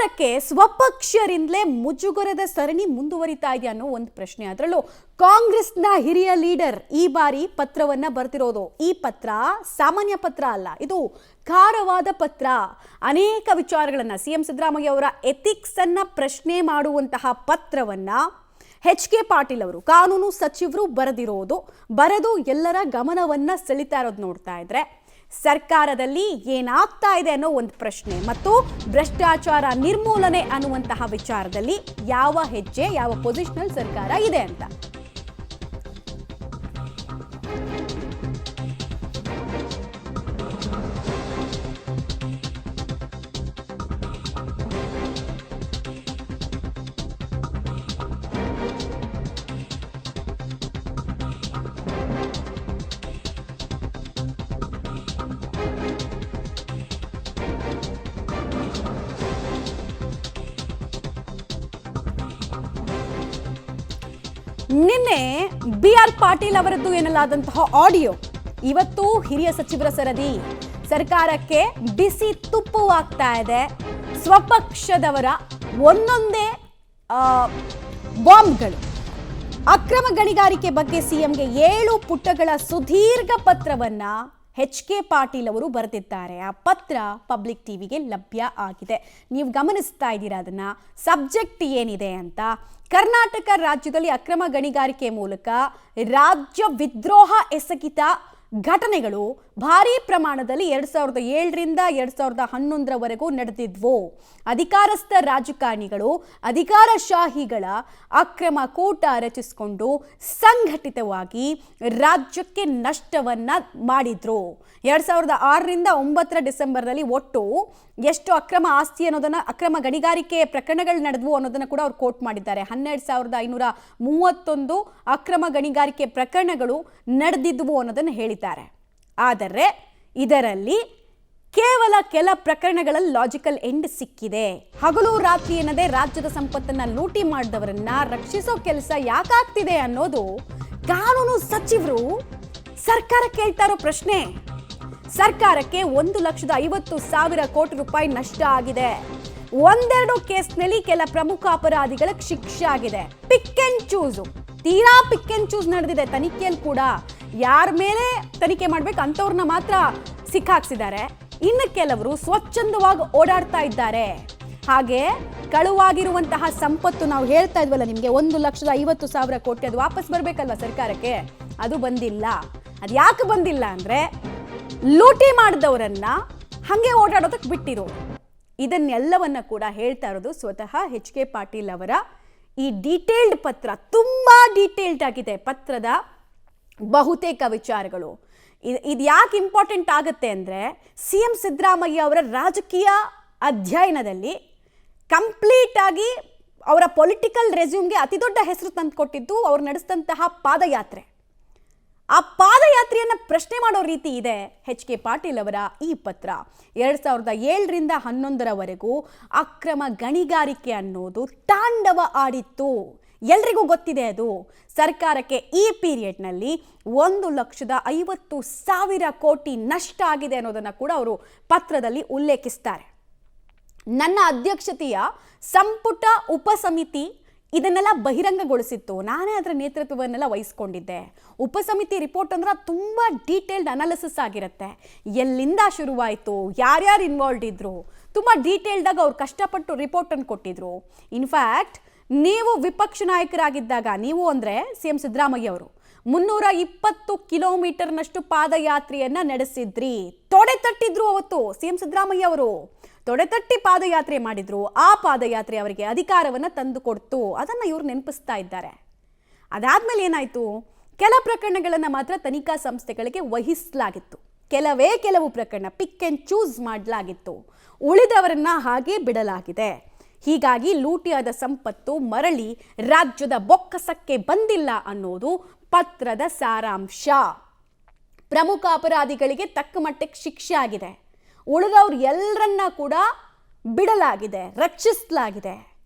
ಸರ್ಕಾರಕ್ಕೆ ಸ್ವಪಕ್ಷರಿಂದಲೇ ಮುಜುಗರದ ಸರಣಿ ಮುಂದುವರಿತಾ ಇದೆ ಅನ್ನೋ ಒಂದು ಪ್ರಶ್ನೆ. ಅದರಲ್ಲೂ ಕಾಂಗ್ರೆಸ್ನ ಹಿರಿಯ ಲೀಡರ್ ಈ ಬಾರಿ ಪತ್ರವನ್ನ ಬರ್ತಿರೋದು. ಈ ಪತ್ರ ಸಾಮಾನ್ಯ ಪತ್ರ ಅಲ್ಲ, ಇದು ಖಾರವಾದ ಪತ್ರ. ಅನೇಕ ವಿಚಾರಗಳನ್ನ ಸಿಎಂ ಸಿದ್ದರಾಮಯ್ಯ ಅವರ ಎಥಿಕ್ಸ್ ಅನ್ನ ಪ್ರಶ್ನೆ ಮಾಡುವಂತಹ ಪತ್ರವನ್ನ ಎಚ್.ಕೆ. ಪಾಟೀಲ್ ಅವರು ಕಾನೂನು ಸಚಿವರು ಬರೆದು ಎಲ್ಲರ ಗಮನವನ್ನ ಸೆಳೀತಾ ಇರೋದು ನೋಡ್ತಾ ಇದ್ರೆ ಸರ್ಕಾರದಲ್ಲಿ ಏನಾಗ್ತಾ ಇದೆ ಅನ್ನೋ ಒಂದು ಪ್ರಶ್ನೆ ಮತ್ತು ಭ್ರಷ್ಟಾಚಾರ ನಿರ್ಮೂಲನೆ ಅನ್ನುವಂತಹ ವಿಚಾರದಲ್ಲಿ ಯಾವ ಹೆಜ್ಜೆ, ಯಾವ ಪೊಸಿಷನಲ್ ಸರ್ಕಾರ ಇದೆ ಅಂತ. ನಿನ್ನೆ ಬಿ.ಆರ್. ಪಾಟೀಲ್ ಅವರದ್ದು ಎನ್ನಲಾದಂತಹ ಆಡಿಯೋ ಇವತ್ತು ಹಿರಿಯ ಸಚಿವರ ಸರದಿ. ಸರ್ಕಾರಕ್ಕೆ ಬಿಸಿ ತುಪ್ಪವಾಗ್ತಾ ಇದೆ. ಸ್ವಪಕ್ಷದವರ ಒಂದೊಂದೇ ಬಾಂಬ್ಗಳು. ಅಕ್ರಮ ಗಣಿಗಾರಿಕೆ ಬಗ್ಗೆ ಸಿಎಂಗೆ 7 ಪುಟಗಳ ಸುದೀರ್ಘ ಪತ್ರವನ್ನ ಎಚ್.ಕೆ. ಪಾಟೀಲ್ ಅವರು ಬರೆದಿದ್ದಾರೆ. ಆ ಪತ್ರ ಪಬ್ಲಿಕ್ ಟಿವಿಗೆ ಲಭ್ಯ ಆಗಿದೆ. ನೀವು ಗಮನಿಸ್ತಾ ಇದ್ದೀರಾ ಅದನ್ನ. ಸಬ್ಜೆಕ್ಟ್ ಏನಿದೆ ಅಂತ: ಕರ್ನಾಟಕ ರಾಜ್ಯದಲ್ಲಿ ಅಕ್ರಮ ಗಣಿಗಾರಿಕೆ ಮೂಲಕ ರಾಜ್ಯ ವಿದ್ರೋಹ ಎಸಗಿದ ಘಟನೆಗಳು ಭಾರೀ ಪ್ರಮಾಣದಲ್ಲಿ 2007ರಿಂದ 2011ರವರೆಗೂ ನಡೆದಿದ್ವು. ಅಧಿಕಾರಸ್ಥ ರಾಜಕಾರಣಿಗಳು ಅಧಿಕಾರಶಾಹಿಗಳ ಅಕ್ರಮ ಕೂಟ ರಚಿಸಿಕೊಂಡು ಸಂಘಟಿತವಾಗಿ ರಾಜ್ಯಕ್ಕೆ ನಷ್ಟವನ್ನ ಮಾಡಿದ್ರು. 2006ರಿಂದ 9 ಡಿಸೆಂಬರ್ನಲ್ಲಿ ಒಟ್ಟು ಎಷ್ಟು ಅಕ್ರಮ ಆಸ್ತಿ ಅನ್ನೋದನ್ನ, ಅಕ್ರಮ ಗಣಿಗಾರಿಕೆ ಪ್ರಕರಣಗಳು ನಡೆದವು ಅನ್ನೋದನ್ನ ಕೂಡ ಅವ್ರು ಕೋಟ್ ಮಾಡಿದ್ದಾರೆ. 12,531 ಅಕ್ರಮ ಗಣಿಗಾರಿಕೆ ಪ್ರಕರಣಗಳು ನಡೆದಿದ್ವು ಅನ್ನೋದನ್ನು ಹೇಳಿದ್ದಾರೆ. ಆದರೆ ಇದರಲ್ಲಿ ಕೇವಲ ಕೆಲ ಪ್ರಕರಣಗಳಲ್ಲಿ ಲಾಜಿಕಲ್ ಎಂಡ್ ಸಿಕ್ಕಿದೆ. ಹಗಲು ರಾತ್ರಿ ಎನ್ನದೇ ರಾಜ್ಯದ ಸಂಪತ್ತನ್ನ ಲೂಟಿ ಮಾಡಿದವರನ್ನ ರಕ್ಷಿಸೋ ಕೆಲಸ ಯಾಕಾಗ್ತಿದೆ ಅನ್ನೋದು ಕಾನೂನು ಸಚಿವರು ಸರ್ಕಾರ ಕೇಳ್ತಾ ಇರೋ ಪ್ರಶ್ನೆ. ಸರ್ಕಾರಕ್ಕೆ 1,50,000 ಕೋಟಿ ರೂಪಾಯಿ ನಷ್ಟ ಆಗಿದೆ. ಒಂದೆರಡು ಕೇಸ್ನಲ್ಲಿ ಕೆಲ ಪ್ರಮುಖ ಅಪರಾಧಿಗಳ ಶಿಕ್ಷೆ ಆಗಿದೆ. ಪಿಕ್ ಅಂಡ್ ಚೂಸ್, ತೀರಾ ಪಿಕ್ ಅಂಡ್ ಚೂಸ್ ನಡೆದಿದೆ. ತನಿಖೆಯಲ್ಲಿ ಕೂಡ ಯಾರ ಮೇಲೆ ತನಿಖೆ ಮಾಡ್ಬೇಕು ಅಂತವ್ರನ್ನ ಮಾತ್ರ ಸಿಕ್ಕಾಕ್ಸಿದ್ದಾರೆ. ಇನ್ನು ಕೆಲವರು ಸ್ವಚ್ಛಂದವಾಗಿ ಓಡಾಡ್ತಾ ಇದ್ದಾರೆ. ಹಾಗೆ ಕಳುವಾಗಿರುವಂತಹ ಸಂಪತ್ತು, ನಾವು ಹೇಳ್ತಾ ಇದ್ವಲ್ಲ ನಿಮಗೆ 1,50,000 ಕೋಟಿ, ಅದು ವಾಪಸ್ ಬರ್ಬೇಕಲ್ವ ಸರ್ಕಾರಕ್ಕೆ, ಅದು ಬಂದಿಲ್ಲ. ಅದು ಯಾಕೆ ಬಂದಿಲ್ಲ ಅಂದ್ರೆ ಲೂಟಿ ಮಾಡಿದವರನ್ನ ಹಂಗೆ ಓಡಾಡೋದಕ್ಕೆ ಬಿಟ್ಟಿರೋ. ಇದನ್ನೆಲ್ಲವನ್ನ ಕೂಡ ಹೇಳ್ತಾ ಇರೋದು ಸ್ವತಃ ಎಚ್.ಕೆ. ಪಾಟೀಲ್ ಅವರ ಈ ಡೀಟೇಲ್ಡ್ ಪತ್ರ. ತುಂಬಾ ಡೀಟೇಲ್ಡ್ ಆಗಿದೆ ಪತ್ರದ ಬಹುತೇಕ ವಿಚಾರಗಳು. ಇದು ಯಾಕೆ ಇಂಪಾರ್ಟೆಂಟ್ ಆಗುತ್ತೆ ಅಂದರೆ ಸಿಎಂ ಸಿದ್ದರಾಮಯ್ಯ ಅವರ ರಾಜಕೀಯ ಅಧ್ಯಯನದಲ್ಲಿ ಕಂಪ್ಲೀಟ್ ಆಗಿ ಅವರ ಪೊಲಿಟಿಕಲ್ ರೆಸ್ಯೂಮ್ಗೆ ಅತಿ ದೊಡ್ಡ ಹೆಸರು ತಂದು ಕೊಟ್ಟಿದ್ದು ಅವರು ನಡೆಸಿದಂತಹ ಪಾದಯಾತ್ರೆ. ಆ ಪಾದಯಾತ್ರೆಯನ್ನು ಪ್ರಶ್ನೆ ಮಾಡೋ ರೀತಿ ಇದೆ ಎಚ್.ಕೆ. ಪಾಟೀಲ್ ಅವರ ಈ ಪತ್ರ. 2007ರಿಂದ 2011ರವರೆಗೂ ಅಕ್ರಮ ಗಣಿಗಾರಿಕೆ ಅನ್ನೋದು ತಾಂಡವ ಆಡಿತ್ತು. ಎಲ್ರಿಗೂ ಗೊತ್ತಿದೆ ಅದು. ಸರ್ಕಾರಕ್ಕೆ ಈ ಪೀರಿಯಡ್ನಲ್ಲಿ 1,50,000 ಕೋಟಿ ನಷ್ಟ ಆಗಿದೆ ಅನ್ನೋದನ್ನು ಕೂಡ ಅವರು ಪತ್ರದಲ್ಲಿ ಉಲ್ಲೇಖಿಸ್ತಾರೆ. ನನ್ನ ಅಧ್ಯಕ್ಷತೆಯ ಸಂಪುಟ ಉಪಸಮಿತಿ ಇದನ್ನೆಲ್ಲ ಬಹಿರಂಗಗೊಳಿಸಿತ್ತು. ನಾನೇ ಅದರ ನೇತೃತ್ವವನ್ನೆಲ್ಲ ವಹಿಸ್ಕೊಂಡಿದ್ದೆ. ಉಪಸಮಿತಿ ರಿಪೋರ್ಟ್ ಅಂದ್ರೆ ತುಂಬ ಡೀಟೇಲ್ಡ್ ಅನಾಲಿಸಿಸ್ ಆಗಿರುತ್ತೆ. ಎಲ್ಲಿಂದ ಶುರುವಾಯಿತು, ಯಾರ್ಯಾರು ಇನ್ವಾಲ್ವ್ ಇದ್ರು, ತುಂಬ ಡೀಟೇಲ್ಡಾಗಿ ಅವ್ರು ಕಷ್ಟಪಟ್ಟು ರಿಪೋರ್ಟನ್ನು ಕೊಟ್ಟಿದ್ರು. ಇನ್ಫ್ಯಾಕ್ಟ್ ನೀವು ವಿಪಕ್ಷ ನಾಯಕರಾಗಿದ್ದಾಗ, ನೀವು ಅಂದರೆ ಸಿಎಂ ಸಿದ್ದರಾಮಯ್ಯ ಅವರು 320 ಕಿಲೋಮೀಟರ್ನಷ್ಟು ಪಾದಯಾತ್ರೆಯನ್ನ ನಡೆಸಿದ್ರಿ. ತೊಡೆ ತಟ್ಟಿದ್ರು ಅವತ್ತು ಸಿಎಂ ಸಿದ್ದರಾಮಯ್ಯ ಅವರು. ತೊಡೆತಟ್ಟಿ ಪಾದಯಾತ್ರೆ ಮಾಡಿದ್ರು. ಆ ಪಾದಯಾತ್ರೆ ಅವರಿಗೆ ಅಧಿಕಾರವನ್ನು ತಂದು ಕೊಡ್ತು. ಅದನ್ನು ಇವರು ನೆನಪಿಸ್ತಾ ಇದ್ದಾರೆ. ಅದಾದ್ಮೇಲೆ ಏನಾಯ್ತು, ಕೆಲ ಪ್ರಕರಣಗಳನ್ನು ಮಾತ್ರ ತನಿಖಾ ಸಂಸ್ಥೆಗಳಿಗೆ ವಹಿಸಲಾಗಿತ್ತು. ಕೆಲವು ಪ್ರಕರಣ ಪಿಕ್ ಅಂಡ್ ಚೂಸ್ ಮಾಡಲಾಗಿತ್ತು. ಉಳಿದವರನ್ನ ಹಾಗೆ ಬಿಡಲಾಗಿದೆ. ಹೀಗಾಗಿ ಲೂಟಿಯಾದ ಸಂಪತ್ತು ಮರಳಿ ರಾಜ್ಯದ ಬೊಕ್ಕಸಕ್ಕೆ ಬಂದಿಲ್ಲ ಅನ್ನೋದು ಪತ್ರದ ಸಾರಾಂಶ. ಪ್ರಮುಖ ಅಪರಾಧಿಗಳಿಗೆ ತಕ್ಕ ಮಟ್ಟಕ್ಕೆ ಶಿಕ್ಷೆ ಆಗಿದೆ. ಉಳಿದವ್ರು ಎಲ್ಲರನ್ನ ಕೂಡ ಬಿಡಲಾಗಿದೆ, ರಕ್ಷಿಸಲಾಗಿದೆ.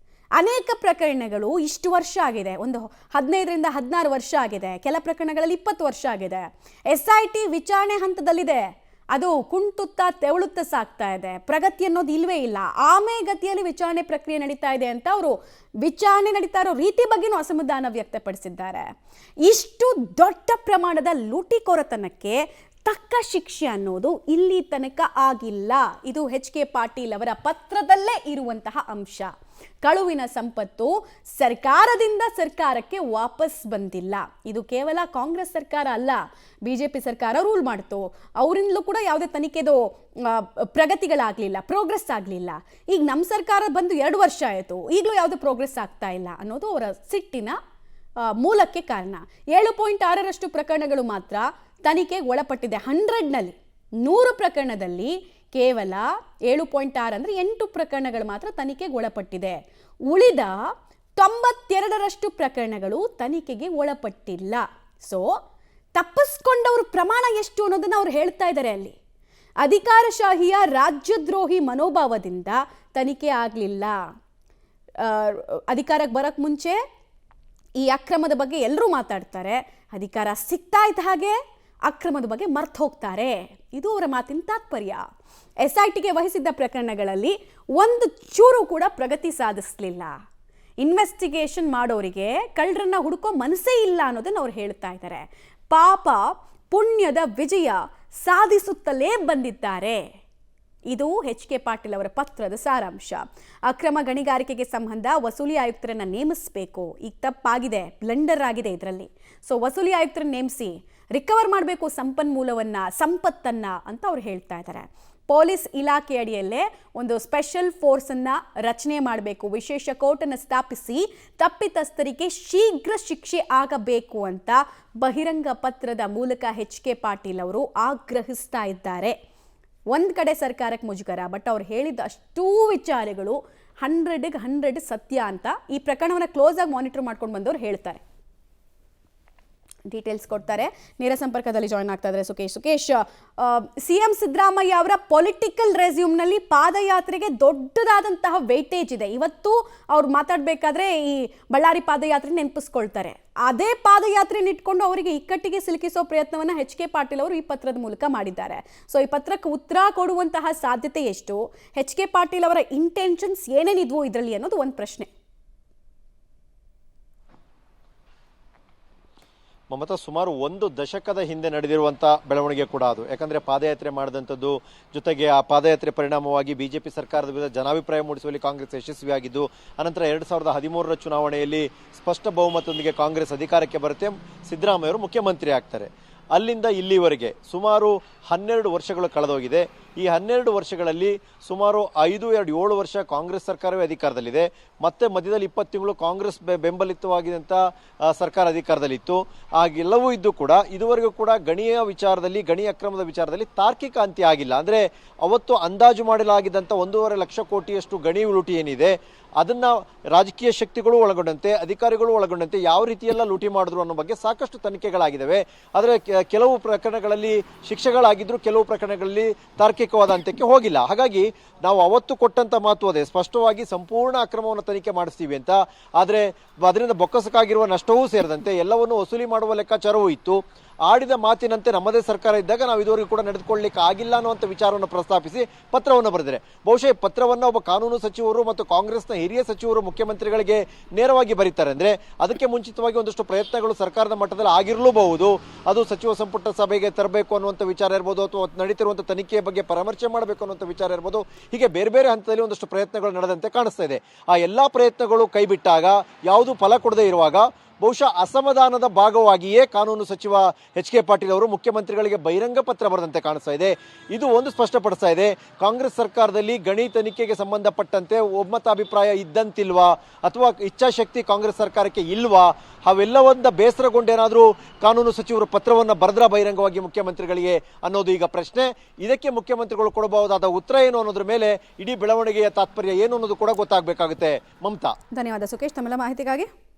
ಅನೇಕ ಪ್ರಕರಣಗಳು ಇಷ್ಟು ವರ್ಷ ಆಗಿದೆ, ಒಂದು 15ರಿಂದ 16 ವರ್ಷ ಆಗಿದೆ. ಕೆಲ ಪ್ರಕರಣಗಳಲ್ಲಿ 20 ವರ್ಷ ಆಗಿದೆ. SIT ವಿಚಾರಣೆ ಹಂತದಲ್ಲಿದೆ. ಅದು ಕುಂಟುತ್ತಾ ತೆವಳುತ್ತಾ ಸಾಗ್ತಾ ಇದೆ, ಪ್ರಗತಿ ಅನ್ನೋದು ಇಲ್ವೇ ಇಲ್ಲ, ಆಮೆಗತಿಯಲ್ಲಿ ವಿಚಾರಣೆ ಪ್ರಕ್ರಿಯೆ ನಡೀತಾ ಇದೆ ಅಂತ ಅವರು ವಿಚಾರಣೆ ನಡೀತಾ ಇರೋ ರೀತಿ ಬಗ್ಗೆನೂ ಅಸಮಾಧಾನ ವ್ಯಕ್ತಪಡಿಸಿದ್ದಾರೆ. ಇಷ್ಟು ದೊಡ್ಡ ಪ್ರಮಾಣದ ಲೂಟಿಕೋರತನಕ್ಕೆ ತಕ್ಕ ಶಿಕ್ಷೆ ಅನ್ನೋದು ಇಲ್ಲಿ ತನಕ ಆಗಿಲ್ಲ. ಇದು ಎಚ್ ಕೆ ಪಾಟೀಲ್ ಅವರ ಪತ್ರದಲ್ಲೇ ಇರುವಂತಹ ಅಂಶ. ಕಳುವಿನ ಸಂಪತ್ತು ಸರ್ಕಾರದಿಂದ ಸರ್ಕಾರಕ್ಕೆ ವಾಪಸ್ ಬಂದಿಲ್ಲ. ಇದು ಕೇವಲ ಕಾಂಗ್ರೆಸ್ ಸರ್ಕಾರ ಅಲ್ಲ, ಬಿಜೆಪಿ ಸರ್ಕಾರ ರೂಲ್ ಮಾಡ್ತು, ಅವರಿಂದಲೂ ಕೂಡ ಯಾವುದೇ ತನಿಖೆದು ಪ್ರಗತಿಗಳಾಗಲಿಲ್ಲ, ಪ್ರೋಗ್ರೆಸ್ ಆಗಲಿಲ್ಲ. ಈಗ ನಮ್ಮ ಸರ್ಕಾರ ಬಂದು 2 ವರ್ಷ ಆಯಿತು, ಈಗಲೂ ಯಾವುದೇ ಪ್ರೋಗ್ರೆಸ್ ಆಗ್ತಾ ಇಲ್ಲ ಅನ್ನೋದು ಅವರ ಸಿಟ್ಟಿನ ಮೂಲಕ್ಕೆ ಕಾರಣ. 7.6ರಷ್ಟು ಪ್ರಕರಣಗಳು ಮಾತ್ರ ತನಿಖೆಗೆ ಒಳಪಟ್ಟಿದೆ. 100ನಲ್ಲಿ 100 ಪ್ರಕರಣದಲ್ಲಿ ಕೇವಲ 7.6 ಅಂದರೆ 8 ಪ್ರಕರಣಗಳು ಮಾತ್ರ ತನಿಖೆಗೆ ಒಳಪಟ್ಟಿದೆ. ಉಳಿದ 92ರಷ್ಟು ಪ್ರಕರಣಗಳು ತನಿಖೆಗೆ ಒಳಪಟ್ಟಿಲ್ಲ. ಸೊ ತಪ್ಪಿಸ್ಕೊಂಡವ್ರ ಪ್ರಮಾಣ ಎಷ್ಟು ಅನ್ನೋದನ್ನು ಅವ್ರು ಹೇಳ್ತಾ ಇದ್ದಾರೆ. ಅಲ್ಲಿ ಅಧಿಕಾರಶಾಹಿಯ ರಾಜ್ಯದ್ರೋಹಿ ಮನೋಭಾವದಿಂದ ತನಿಖೆ ಆಗಲಿಲ್ಲ. ಅಧಿಕಾರಕ್ಕೆ ಬರೋಕ್ಕೆ ಮುಂಚೆ ಈ ಅಕ್ರಮದ ಬಗ್ಗೆ ಎಲ್ಲರೂ ಮಾತಾಡ್ತಾರೆ, ಅಧಿಕಾರ ಸಿಗ್ತಾ ಇದ್ದ ಹಾಗೆ ಅಕ್ರಮದ ಬಗ್ಗೆ ಮರ್ತು ಹೋಗ್ತಾರೆ. ಇದು ಅವರ ಮಾತಿನ ತಾತ್ಪರ್ಯ. SITಗೆ ವಹಿಸಿದ್ದ ಪ್ರಕರಣಗಳಲ್ಲಿ ಒಂದು ಚೂರು ಕೂಡ ಪ್ರಗತಿ ಸಾಧಿಸಲಿಲ್ಲ. ಇನ್ವೆಸ್ಟಿಗೇಷನ್ ಮಾಡೋರಿಗೆ ಕಳ್ಳರನ್ನ ಹುಡುಕೋ ಮನಸ್ಸೇ ಇಲ್ಲ ಅನ್ನೋದನ್ನು ಅವ್ರು ಹೇಳ್ತಾ ಇದ್ದಾರೆ. ಪಾಪ ಪುಣ್ಯದ ವಿಜಯ ಸಾಧಿಸುತ್ತಲೇ ಬಂದಿದ್ದಾರೆ. ಇದು ಎಚ್ ಕೆ ಪಾಟೀಲ್ ಅವರ ಪತ್ರದ ಸಾರಾಂಶ. ಅಕ್ರಮ ಗಣಿಗಾರಿಕೆಗೆ ಸಂಬಂಧ ವಸೂಲಿ ಆಯುಕ್ತರನ್ನ ನೇಮಿಸಬೇಕು. ಈಗ ತಪ್ಪಾಗಿದೆ, ಬ್ಲಂಡರ್ ಆಗಿದೆ ಇದರಲ್ಲಿ. ಸೊ ವಸೂಲಿ ಆಯುಕ್ತರನ್ನ ನೇಮಿಸಿ ರಿಕವರ್ ಮಾಡಬೇಕು ಸಂಪತ್ತನ್ನ ಅಂತ ಅವ್ರು ಹೇಳ್ತಾ ಇದ್ದಾರೆ. ಪೊಲೀಸ್ ಇಲಾಖೆ ಅಡಿಯಲ್ಲೇ ಒಂದು ಸ್ಪೆಷಲ್ ಫೋರ್ಸನ್ನು ರಚನೆ ಮಾಡಬೇಕು, ವಿಶೇಷ ಕೋರ್ಟನ್ನು ಸ್ಥಾಪಿಸಿ ತಪ್ಪಿತಸ್ಥರಿಗೆ ಶೀಘ್ರ ಶಿಕ್ಷೆ ಆಗಬೇಕು ಅಂತ ಬಹಿರಂಗ ಪತ್ರದ ಮೂಲಕ ಎಚ್ ಕೆ ಪಾಟೀಲ್ ಅವರು ಆಗ್ರಹಿಸ್ತಾ ಇದ್ದಾರೆ. ಒಂದು ಕಡೆ ಸರ್ಕಾರಕ್ಕೆ ಮುಜುಗರ, ಬಟ್ ಅವ್ರು ಹೇಳಿದ ಅಷ್ಟೂ ವಿಚಾರಗಳು 100ಗೆ 100 ಸತ್ಯ ಅಂತ ಈ ಪ್ರಕರಣವನ್ನು ಕ್ಲೋಸ್ ಆಗಿ ಮಾನಿಟರ್ ಮಾಡ್ಕೊಂಡು ಬಂದವರು ಹೇಳ್ತಾರೆ. ಡೀಟೇಲ್ಸ್ ಕೊಡ್ತಾರೆ. ನೇರ ಸಂಪರ್ಕದಲ್ಲಿ ಜಾಯ್ನ್ ಆಗ್ತಾ ಇದ್ದಾರೆ ಸುಕೇಶ್. ಸಿಎಂ ಸಿದ್ದರಾಮಯ್ಯ ಅವರ ಪೊಲಿಟಿಕಲ್ ರೆಸ್ಯೂಮ್ನಲ್ಲಿ ಪಾದಯಾತ್ರೆಗೆ ದೊಡ್ಡದಾದಂತಹ ವೇಟೇಜ್ ಇದೆ. ಇವತ್ತು ಅವ್ರು ಮಾತಾಡಬೇಕಾದ್ರೆ ಈ ಬಳ್ಳಾರಿ ಪಾದಯಾತ್ರೆ ನೆನಪಿಸ್ಕೊಳ್ತಾರೆ. ಅದೇ ಪಾದಯಾತ್ರೆನ ಇಟ್ಕೊಂಡು ಅವರಿಗೆ ಇಕ್ಕಟ್ಟಿಗೆ ಸಿಲುಕಿಸೋ ಪ್ರಯತ್ನವನ್ನು ಎಚ್ ಕೆ ಪಾಟೀಲ್ ಅವರು ಈ ಪತ್ರದ ಮೂಲಕ ಮಾಡಿದ್ದಾರೆ. ಸೊ ಈ ಪತ್ರಕ್ಕೆ ಉತ್ತರ ಕೊಡುವಂತಹ ಸಾಧ್ಯತೆ ಎಷ್ಟು, ಎಚ್ ಕೆ ಪಾಟೀಲ್ ಅವರ ಇಂಟೆನ್ಷನ್ಸ್ ಏನೇನಿದ್ವು ಇದರಲ್ಲಿ ಅನ್ನೋದು ಒಂದು ಪ್ರಶ್ನೆ. ಮಮತಾ, ಸುಮಾರು 1 ದಶಕದ ಹಿಂದೆ ನಡೆದಿರುವಂಥ ಬೆಳವಣಿಗೆ ಕೂಡ ಅದು. ಯಾಕಂದರೆ ಪಾದಯಾತ್ರೆ ಮಾಡಿದಂಥದ್ದು, ಜೊತೆಗೆ ಆ ಪಾದಯಾತ್ರೆ ಪರಿಣಾಮವಾಗಿ ಬಿಜೆಪಿ ಸರ್ಕಾರದ ವಿರುದ್ಧ ಜನಾಭಿಪ್ರಾಯ ಮೂಡಿಸುವಲ್ಲಿ ಕಾಂಗ್ರೆಸ್ ಯಶಸ್ವಿಯಾಗಿದ್ದು, ಅನಂತರ 2013ರ ಚುನಾವಣೆಯಲ್ಲಿ ಸ್ಪಷ್ಟ ಬಹುಮತದೊಂದಿಗೆ ಕಾಂಗ್ರೆಸ್ ಅಧಿಕಾರಕ್ಕೆ ಬರುತ್ತೆ, ಸಿದ್ದರಾಮಯ್ಯವರು ಮುಖ್ಯಮಂತ್ರಿ ಆಗ್ತಾರೆ. ಅಲ್ಲಿಂದ ಇಲ್ಲಿವರೆಗೆ ಸುಮಾರು 12 ವರ್ಷಗಳು ಕಳೆದೋಗಿದೆ. ಈ 12 ವರ್ಷಗಳಲ್ಲಿ ಸುಮಾರು 7 ವರ್ಷ ಕಾಂಗ್ರೆಸ್ ಸರ್ಕಾರವೇ ಅಧಿಕಾರದಲ್ಲಿದೆ. ಮತ್ತೆ ಮಧ್ಯದಲ್ಲಿ 20 ತಿಂಗಳು ಕಾಂಗ್ರೆಸ್ ಬೆಂಬಲಿತವಾಗಿದ್ದಂಥ ಸರ್ಕಾರ ಅಧಿಕಾರದಲ್ಲಿತ್ತು. ಆಗೆಲ್ಲವೂ ಇದ್ದು ಕೂಡ ಇದುವರೆಗೂ ಕೂಡ ಗಣಿಯ ವಿಚಾರದಲ್ಲಿ, ಗಣಿ ಅಕ್ರಮದ ವಿಚಾರದಲ್ಲಿ ತಾರ್ಕಿಕ ಅಂತ್ಯ ಆಗಿಲ್ಲ. ಅಂದರೆ ಅವತ್ತು ಅಂದಾಜು ಮಾಡಲಾಗಿದ್ದಂಥ 1.5 ಲಕ್ಷ ಕೋಟಿಯಷ್ಟು ಗಣಿ ಲೂಟಿ ಏನಿದೆ, ಅದನ್ನ ರಾಜಕೀಯ ಶಕ್ತಿಗಳು ಒಳಗೊಂಡಂತೆ, ಅಧಿಕಾರಿಗಳು ಒಳಗೊಂಡಂತೆ ಯಾವ ರೀತಿಯೆಲ್ಲ ಲೂಟಿ ಮಾಡಿದ್ರು ಅನ್ನೋ ಬಗ್ಗೆ ಸಾಕಷ್ಟು ತನಿಖೆಗಳಾಗಿದ್ದಾವೆ. ಆದರೆ ಕೆಲವು ಪ್ರಕರಣಗಳಲ್ಲಿ ಶಿಕ್ಷೆಗಳಾಗಿದ್ರು, ಕೆಲವು ಪ್ರಕರಣಗಳಲ್ಲಿ ತಾರ್ಕಿಕವಾದ ಅಂತ್ಯಕ್ಕೆ ಹೋಗಿಲ್ಲ. ಹಾಗಾಗಿ ನಾವು ಅವತ್ತು ಕೊಟ್ಟಂತ ಮಾತು ಅದೇ, ಸ್ಪಷ್ಟವಾಗಿ ಸಂಪೂರ್ಣ ಅಕ್ರಮವನ್ನು ತನಿಖೆ ಮಾಡಿಸ್ತೀವಿ ಅಂತ. ಆದರೆ ಅದರಿಂದ ಬೊಕ್ಕಸಕ್ಕಾಗಿರುವ ನಷ್ಟವೂ ಸೇರಿದಂತೆ ಎಲ್ಲವನ್ನು ವಸೂಲಿ ಮಾಡುವ ಲೆಕ್ಕಾಚಾರವೂ ಇತ್ತು. ಆಡಿದ ಮಾತಿನಂತೆ ನಮ್ಮದೇ ಸರ್ಕಾರ ಇದ್ದಾಗ ನಾವು ಇದುವರೆಗೂ ಕೂಡ ನಡೆದುಕೊಳ್ಳಲಿಕ್ಕೆ ಆಗಿಲ್ಲ ಅನ್ನುವಂಥ ವಿಚಾರವನ್ನು ಪ್ರಸ್ತಾಪಿಸಿ ಪತ್ರವನ್ನು ಬರೆದಿದ್ದಾರೆ. ಬಹುಶಃ ಈ ಪತ್ರವನ್ನು ಒಬ್ಬ ಕಾನೂನು ಸಚಿವರು ಮತ್ತು ಕಾಂಗ್ರೆಸ್ನ ಹಿರಿಯ ಸಚಿವರು ಮುಖ್ಯಮಂತ್ರಿಗಳಿಗೆ ನೇರವಾಗಿ ಬರೀತಾರೆ ಅಂದರೆ ಅದಕ್ಕೆ ಮುಂಚಿತವಾಗಿ ಒಂದಷ್ಟು ಪ್ರಯತ್ನಗಳು ಸರ್ಕಾರದ ಮಟ್ಟದಲ್ಲಿ ಆಗಿರಲೂಬಹುದು. ಅದು ಸಚಿವ ಸಂಪುಟ ಸಭೆಗೆ ತರಬೇಕು ಅನ್ನುವಂಥ ವಿಚಾರ ಇರ್ಬೋದು, ಅಥವಾ ನಡೀತಿರುವಂಥ ತನಿಖೆಯ ಬಗ್ಗೆ ಪರಾಮರ್ಶೆ ಮಾಡಬೇಕು ಅನ್ನುವಂಥ ವಿಚಾರ ಇರ್ಬೋದು. ಹೀಗೆ ಬೇರೆ ಬೇರೆ ಹಂತದಲ್ಲಿ ಒಂದಷ್ಟು ಪ್ರಯತ್ನಗಳು ನಡೆದಂತೆ ಕಾಣಿಸ್ತಾ ಇದೆ. ಆ ಎಲ್ಲ ಪ್ರಯತ್ನಗಳು ಕೈಬಿಟ್ಟಾಗ, ಯಾವುದು ಫಲ ಕೊಡದೇ ಇರುವಾಗ ಬಹುಶಃ ಅಸಮಾಧಾನದ ಭಾಗವಾಗಿಯೇ ಕಾನೂನು ಸಚಿವ ಎಚ್ ಕೆ ಪಾಟೀಲ್ ಅವರು ಮುಖ್ಯಮಂತ್ರಿಗಳಿಗೆ ಬಹಿರಂಗ ಪತ್ರ ಬರೆದಂತೆ ಕಾಣಿಸ್ತಾ ಇದೆ. ಇದು ಒಂದು ಸ್ಪಷ್ಟಪಡಿಸ್ತಾ ಇದೆ, ಕಾಂಗ್ರೆಸ್ ಸರ್ಕಾರದಲ್ಲಿ ಗಣಿ ತನಿಖೆಗೆ ಸಂಬಂಧಪಟ್ಟಂತೆ ಒಮ್ಮತಾಭಿಪ್ರಾಯ ಇದ್ದಂತಿಲ್ವಾ, ಅಥವಾ ಇಚ್ಛಾಶಕ್ತಿ ಕಾಂಗ್ರೆಸ್ ಸರ್ಕಾರಕ್ಕೆ ಇಲ್ವಾ, ಅವೆಲ್ಲವನ್ನ ಬೇಸರಗೊಂಡೇನಾದರೂ ಕಾನೂನು ಸಚಿವರು ಪತ್ರವನ್ನು ಬರೆದ್ರ ಬಹಿರಂಗವಾಗಿ ಮುಖ್ಯಮಂತ್ರಿಗಳಿಗೆ ಅನ್ನೋದು ಈಗ ಪ್ರಶ್ನೆ. ಇದಕ್ಕೆ ಮುಖ್ಯಮಂತ್ರಿಗಳು ಕೊಡಬಹುದಾದ ಉತ್ತರ ಏನು ಅನ್ನೋದ್ರ ಮೇಲೆ ಇಡೀ ಬೆಳವಣಿಗೆಯ ತಾತ್ಪರ್ಯ ಏನು ಅನ್ನೋದು ಕೂಡ ಗೊತ್ತಾಗಬೇಕಾಗುತ್ತೆ. ಮಮತಾ, ಧನ್ಯವಾದ ಸುಕೇಶ್ ತಮ್ಮೆಲ್ಲ ಮಾಹಿತಿಗಾಗಿ.